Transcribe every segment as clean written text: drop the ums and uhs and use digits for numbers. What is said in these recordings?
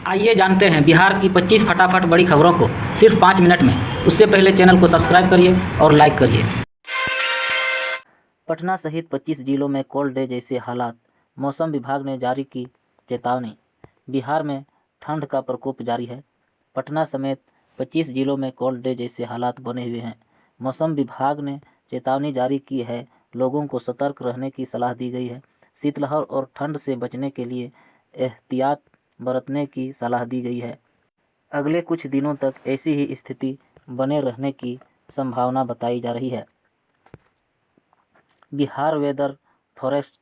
आइए जानते हैं बिहार की 25 फटाफट बड़ी खबरों को सिर्फ 5 मिनट में। उससे पहले चैनल को सब्सक्राइब करिए और लाइक करिए। पटना सहित 25 जिलों में कोल्ड डे जैसे हालात, मौसम विभाग ने जारी की चेतावनी। बिहार में ठंड का प्रकोप जारी है। पटना समेत 25 जिलों में कोल्ड डे जैसे हालात बने हुए हैं। मौसम विभाग ने चेतावनी जारी की है। लोगों को सतर्क रहने की सलाह दी गई है। शीतलहर और ठंड से बचने के लिए एहतियात बरतने की सलाह दी गई है। अगले कुछ दिनों तक ऐसी ही स्थिति बने रहने की संभावना बताई जा रही है। बिहार वेदर फॉरेस्ट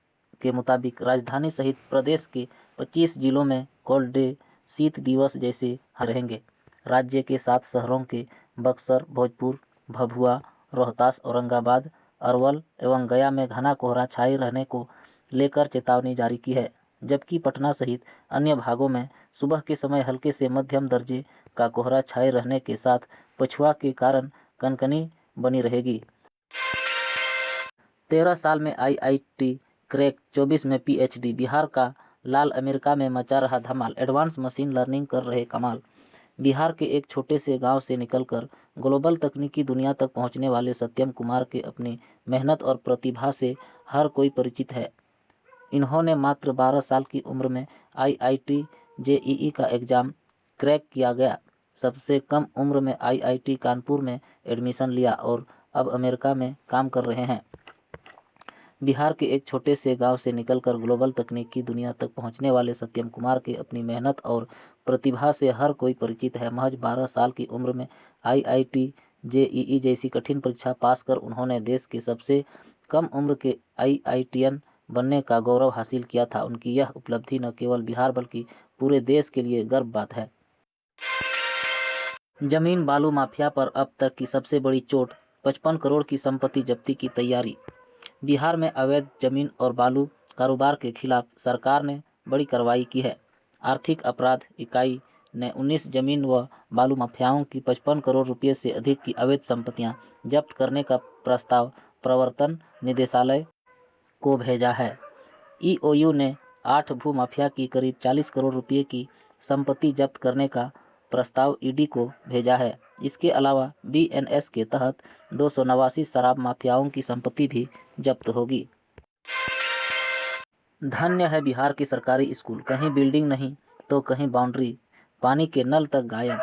के मुताबिक राजधानी सहित प्रदेश के 25 जिलों में कोल्ड डे शीत दिवस जैसे रहेंगे। राज्य के 7 शहरों के बक्सर, भोजपुर, भभुआ, रोहतास, औरंगाबाद, अरवल एवं गया में घना कोहरा छाए रहने को लेकर चेतावनी जारी की है, जबकि पटना सहित अन्य भागों में सुबह के समय हल्के से मध्यम दर्जे का कोहरा छाए रहने के साथ पछुआ के कारण कनकनी बनी रहेगी। 13 साल में IIT क्रैक, 24 में PhD। बिहार का लाल अमेरिका में मचा रहा धमाल, एडवांस मशीन लर्निंग कर रहे कमाल। बिहार के एक छोटे से गांव से निकलकर ग्लोबल तकनीकी दुनिया तक पहुंचने वाले सत्यम कुमार के अपनी मेहनत और प्रतिभा से हर कोई परिचित है। इन्होंने मात्र 12 साल की उम्र में IIT JEE का एग्ज़ाम क्रैक किया गया। सबसे कम उम्र में IIT कानपुर में एडमिशन लिया और अब अमेरिका में काम कर रहे हैं। बिहार के एक छोटे से गांव से निकलकर ग्लोबल तकनीकी दुनिया तक पहुंचने वाले सत्यम कुमार के अपनी मेहनत और प्रतिभा से हर कोई परिचित है। महज 12 साल की उम्र में IIT JEE जैसी कठिन परीक्षा पास कर उन्होंने देश के सबसे कम उम्र के IITian बनने का गौरव हासिल किया था। उनकी यह उपलब्धि न केवल बिहार बल्कि पूरे देश के लिए गर्व बात है। जमीन बालू माफिया पर अब तक की सबसे बड़ी चोट, 55 करोड़ की संपत्ति जब्ती की तैयारी। बिहार में अवैध जमीन और बालू कारोबार के खिलाफ सरकार ने बड़ी कार्रवाई की है। आर्थिक अपराध इकाई ने 19 जमीन व बालू माफियाओं की 55 करोड़ रुपये से अधिक की अवैध संपत्तियां जब्त करने का प्रस्ताव प्रवर्तन निदेशालय को भेजा है। EOU ने 8 भू माफिया की करीब 40 करोड़ रुपये की संपत्ति जब्त करने का प्रस्ताव ED को भेजा है। इसके अलावा BNS के तहत 289 शराब माफियाओं की संपत्ति भी जब्त होगी। धन्य है बिहार के सरकारी स्कूल, कहीं बिल्डिंग नहीं तो कहीं बाउंड्री, पानी के नल तक गायब।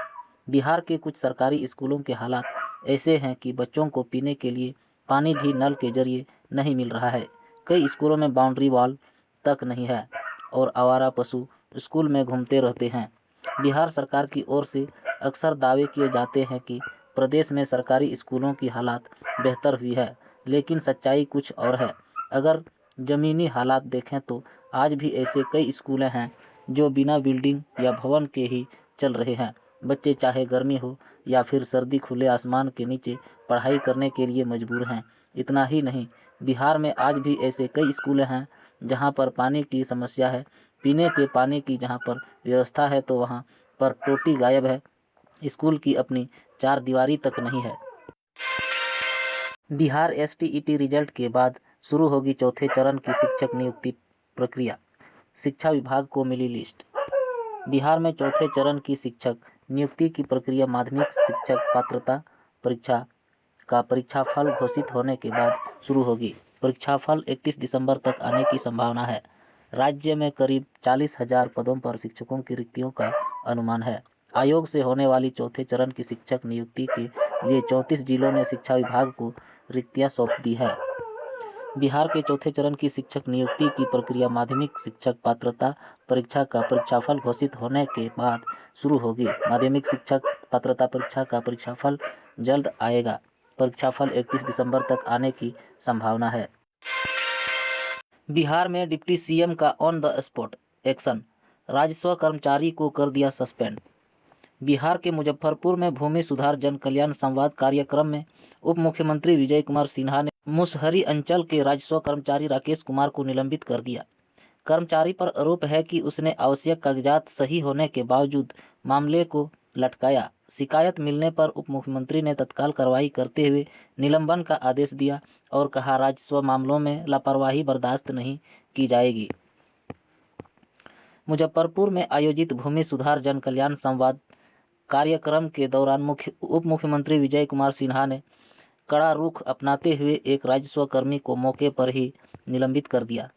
बिहार के कुछ सरकारी स्कूलों के हालात ऐसे हैं कि बच्चों को पीने के लिए पानी भी नल के जरिए नहीं मिल रहा है। कई स्कूलों में बाउंड्री वॉल तक नहीं है और आवारा पशु स्कूल में घूमते रहते हैं। बिहार सरकार की ओर से अक्सर दावे किए जाते हैं कि प्रदेश में सरकारी स्कूलों की हालात बेहतर हुई है, लेकिन सच्चाई कुछ और है। अगर ज़मीनी हालात देखें तो आज भी ऐसे कई स्कूल हैं जो बिना बिल्डिंग या भवन के ही चल रहे हैं। बच्चे चाहे गर्मी हो या फिर सर्दी खुले आसमान के नीचे पढ़ाई करने के लिए मजबूर हैं। इतना ही नहीं, बिहार में आज भी ऐसे कई स्कूल हैं जहां पर पानी की समस्या है। पीने के पानी की जहां पर व्यवस्था है तो वहां पर टोटी गायब है। स्कूल की अपनी चार दीवारी तक नहीं है। बिहार STET रिजल्ट के बाद शुरू होगी चौथे चरण की शिक्षक नियुक्ति प्रक्रिया। शिक्षा विभाग को मिली लिस्ट। बिहार में चौथे चरण की शिक्षक नियुक्ति की प्रक्रिया माध्यमिक शिक्षक पात्रता परीक्षा का परीक्षाफल घोषित होने के बाद शुरू होगी। परीक्षाफल 31 दिसंबर तक आने की संभावना है। राज्य में करीब 40,000 पदों पर शिक्षकों की रिक्तियों का अनुमान है। आयोग से होने वाली चौथे चरण की शिक्षक नियुक्ति के लिए 34 जिलों ने शिक्षा विभाग को रिक्तियां सौंप दी है। बिहार के चौथे चरण की शिक्षक नियुक्ति की प्रक्रिया माध्यमिक शिक्षक पात्रता परीक्षा का परीक्षाफल घोषित होने के बाद शुरू होगी। माध्यमिक शिक्षक पात्रता परीक्षा का परीक्षाफल जल्द आएगा। परीक्षाफल 31 दिसंबर तक आने की संभावना है। बिहार में डिप्टी CM का ऑन द स्पॉट एक्शन, राजस्व कर्मचारी को कर दिया सस्पेंड। बिहार के मुजफ्फरपुर में भूमि सुधार जन कल्याण संवाद कार्यक्रम में उप मुख्यमंत्री विजय कुमार सिन्हा ने मुसहरी अंचल के राजस्व कर्मचारी राकेश कुमार को निलंबित कर दिया। कर्मचारी पर आरोप है कि उसने आवश्यक कागजात सही होने के बावजूद मामले को लटकाया। शिकायत मिलने पर उप मुख्यमंत्री ने तत्काल कार्रवाई करते हुए निलंबन का आदेश दिया और कहा, राजस्व मामलों में लापरवाही बर्दाश्त नहीं की जाएगी। मुजफ्फरपुर में आयोजित भूमि सुधार जन कल्याण संवाद कार्यक्रम के दौरान उप मुख्यमंत्री विजय कुमार सिन्हा ने कड़ा रुख अपनाते हुए एक राजस्व कर्मी को मौके पर ही निलंबित कर दिया।